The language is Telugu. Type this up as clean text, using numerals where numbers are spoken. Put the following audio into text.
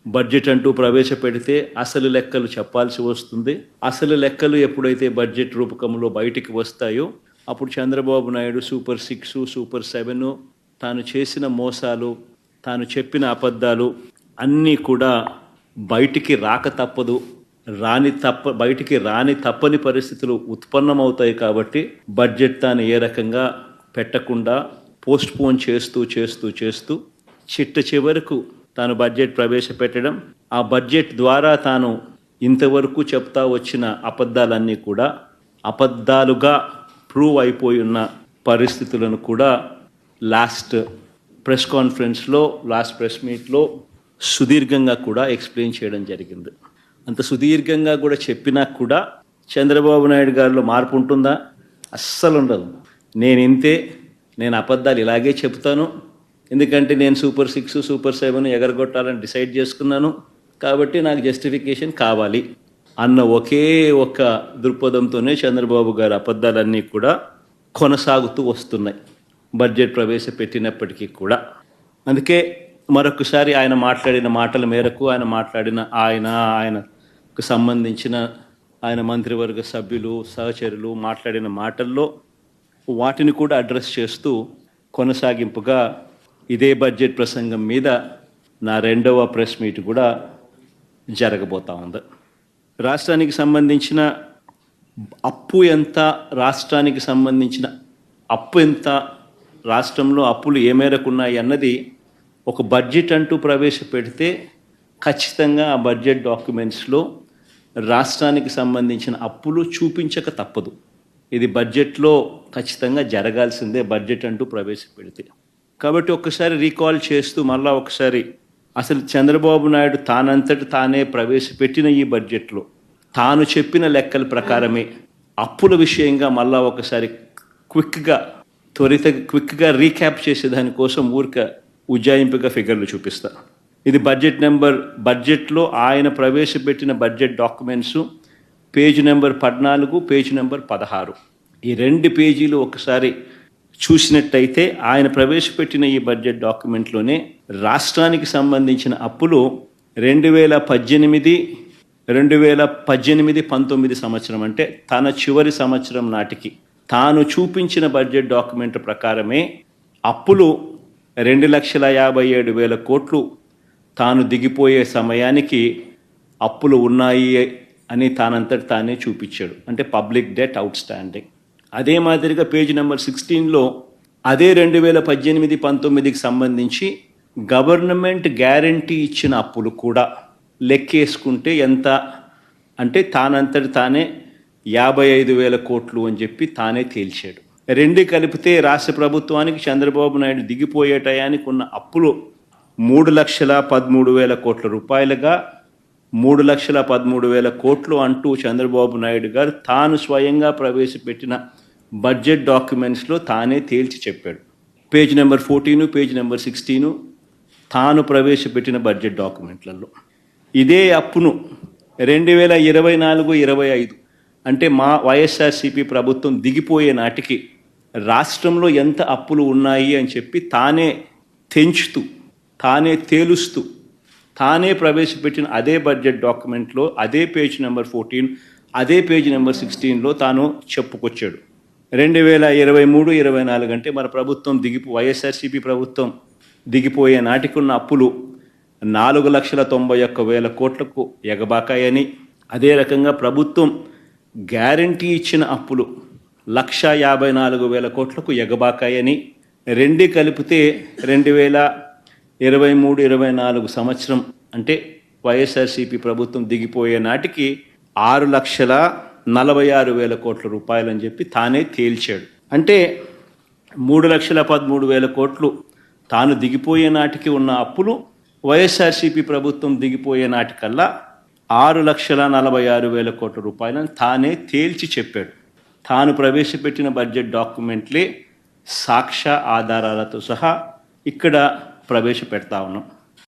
బడ్జెట్ అంటూ ప్రవేశపెడితే అసలు లెక్కలు చెప్పాల్సి వస్తుంది. అసలు లెక్కలు ఎప్పుడైతే బడ్జెట్ రూపకంలో బయటికి వస్తాయో అప్పుడు చంద్రబాబు నాయుడు సూపర్ 6, సూపర్ 7 తాను చేసిన మోసాలు, తాను చెప్పిన అబద్ధాలు అన్నీ కూడా బయటికి రాక తప్పదు. బయటికి రాని తప్పని పరిస్థితులు ఉత్పన్నమవుతాయి. కాబట్టి బడ్జెట్ తాను ఏ రకంగా పెట్టకుండా పోస్ట్పోన్ చేస్తూ చిట్ట చివరకు తాను బడ్జెట్ ప్రవేశపెట్టడం, ఆ బడ్జెట్ ద్వారా తాను ఇంతవరకు చెప్తా వచ్చిన అబద్ధాలన్నీ కూడా అబద్ధాలుగా ప్రూవ్ అయిపోయి ఉన్న పరిస్థితులను కూడా లాస్ట్ ప్రెస్ మీట్లో సుదీర్ఘంగా కూడా ఎక్స్ప్లెయిన్ చేయడం జరిగింది. అంత సుదీర్ఘంగా కూడా చెప్పినా కూడా చంద్రబాబు నాయుడు గారిలో మార్పు ఉంటుందా? అస్సలు ఉండదు. నేను అబద్ధాలు ఇలాగే చెప్తాను, ఎందుకంటే నేను సూపర్ 6, సూపర్ 7 ఎగరగొట్టాలని డిసైడ్ చేసుకున్నాను, కాబట్టి నాకు జస్టిఫికేషన్ కావాలి అన్న ఒకే ఒక దృక్పథంతోనే చంద్రబాబు గారి అబద్ధాలన్నీ కూడా కొనసాగుతూ వస్తున్నాయి బడ్జెట్ ప్రవేశపెట్టినప్పటికీ కూడా. అందుకే మరొకసారి ఆయన మాట్లాడిన మాటల మేరకు ఆయనకు సంబంధించిన ఆయన మంత్రివర్గ సభ్యులు, సహచరులు మాట్లాడిన మాటల్లో వాటిని కూడా అడ్రస్ చేస్తూ కొనసాగింపుగా ఇదే బడ్జెట్ ప్రసంగం మీద నా 2వ ప్రెస్ మీట్ కూడా జరగబోతా ఉంది. రాష్ట్రానికి సంబంధించిన అప్పు ఎంత, రాష్ట్రానికి సంబంధించిన అప్పు ఎంత, రాష్ట్రంలో అప్పులు ఏ మేరకు ఉన్నాయి అన్నది ఒక బడ్జెట్ అంటూ ప్రవేశపెడితే ఖచ్చితంగా ఆ బడ్జెట్ డాక్యుమెంట్స్లో రాష్ట్రానికి సంబంధించిన అప్పులు చూపించక తప్పదు. ఇది బడ్జెట్లో ఖచ్చితంగా జరగాల్సిందే బడ్జెట్ అంటూ ప్రవేశపెడితే. కాబట్టి ఒక్కసారి రీకాల్ చేస్తూ మళ్ళా ఒకసారి అసలు చంద్రబాబు నాయుడు తానంతటి తానే ప్రవేశపెట్టిన ఈ బడ్జెట్లో తాను చెప్పిన లెక్కల ప్రకారమే అప్పుల విషయంగా మళ్ళా ఒకసారి క్విక్గా రీక్యాప్ చేసేదానికోసం ఉజ్జాయింపుగా ఫిగర్లు చూపిస్తా. ఇది బడ్జెట్లో ఆయన ప్రవేశపెట్టిన budget documents page number 14, page number 16. ఈ 2 పేజీలు ఒకసారి చూసినట్టయితే ఆయన ప్రవేశపెట్టిన ఈ బడ్జెట్ డాక్యుమెంట్లోనే రాష్ట్రానికి సంబంధించిన అప్పులు 2018-19 సంవత్సరం అంటే తన చివరి సంవత్సరం నాటికి తాను చూపించిన బడ్జెట్ డాక్యుమెంట్ ప్రకారమే అప్పులు 2,57,000 కోట్లు తాను దిగిపోయే సమయానికి అప్పులు ఉన్నాయి అని తానంతటి తానే చూపించాడు. అంటే పబ్లిక్ డెట్ అవుట్ స్టాండింగ్. అదే మాదిరిగా పేజ్ నెంబర్ 16లో అదే 2018-19కి సంబంధించి గవర్నమెంట్ గ్యారంటీ ఇచ్చిన అప్పులు కూడా లెక్కేసుకుంటే ఎంత అంటే తానంతటి తానే 55,000 కోట్లు అని చెప్పి తానే తేల్చాడు. 2 కలిపితే రాష్ట్ర ప్రభుత్వానికి చంద్రబాబు నాయుడు దిగిపోయే టయానికి ఉన్న అప్పులు 3,13,000 కోట్ల రూపాయలుగా 3,13,000 కోట్లు అంటూ చంద్రబాబు నాయుడు గారు తాను స్వయంగా ప్రవేశపెట్టిన బడ్జెట్ డాక్యుమెంట్స్లో తానే తేల్చి చెప్పాడు. పేజ్ నెంబర్ 14, పేజ్ నెంబర్ 16 తాను ప్రవేశపెట్టిన బడ్జెట్ డాక్యుమెంట్లలో ఇదే అప్పును 2024-25 అంటే మా వైఎస్ఆర్సీపీ ప్రభుత్వం దిగిపోయే నాటికి రాష్ట్రంలో ఎంత అప్పులు ఉన్నాయి అని చెప్పి తానే తేలుస్తూ తానే ప్రవేశపెట్టిన అదే బడ్జెట్ డాక్యుమెంట్లో అదే పేజ్ నెంబర్ 14, అదే పేజ్ నెంబర్ 16లో తాను చెప్పుకొచ్చాడు. 2023-24 అంటే మన ప్రభుత్వం వైఎస్ఆర్సీపీ ప్రభుత్వం దిగిపోయే నాటికి ఉన్న అప్పులు 4,91,000 కోట్లకు ఎగబాకాయని, అదే రకంగా ప్రభుత్వం గ్యారంటీ ఇచ్చిన అప్పులు 1,54,000 కోట్లకు ఎగబాకాయని, 2 కలిపితే 2023-24 సంవత్సరం అంటే వైఎస్ఆర్సీపీ ప్రభుత్వం దిగిపోయే నాటికి 6,46,000 కోట్ల రూపాయలని చెప్పి తానే తేల్చాడు. అంటే 3,13,000 కోట్లు తాను దిగిపోయే నాటికి ఉన్న అప్పులు వైఎస్ఆర్సీపీ ప్రభుత్వం దిగిపోయే నాటికల్లా 6,46,000 కోట్ల రూపాయలను తానే తేల్చి చెప్పాడు. తాను ప్రవేశపెట్టిన బడ్జెట్ డాక్యుమెంట్లే సాక్ష్య ఆధారాలతో సహా ఇక్కడ ప్రవేశపెడతా ఉన్నాం.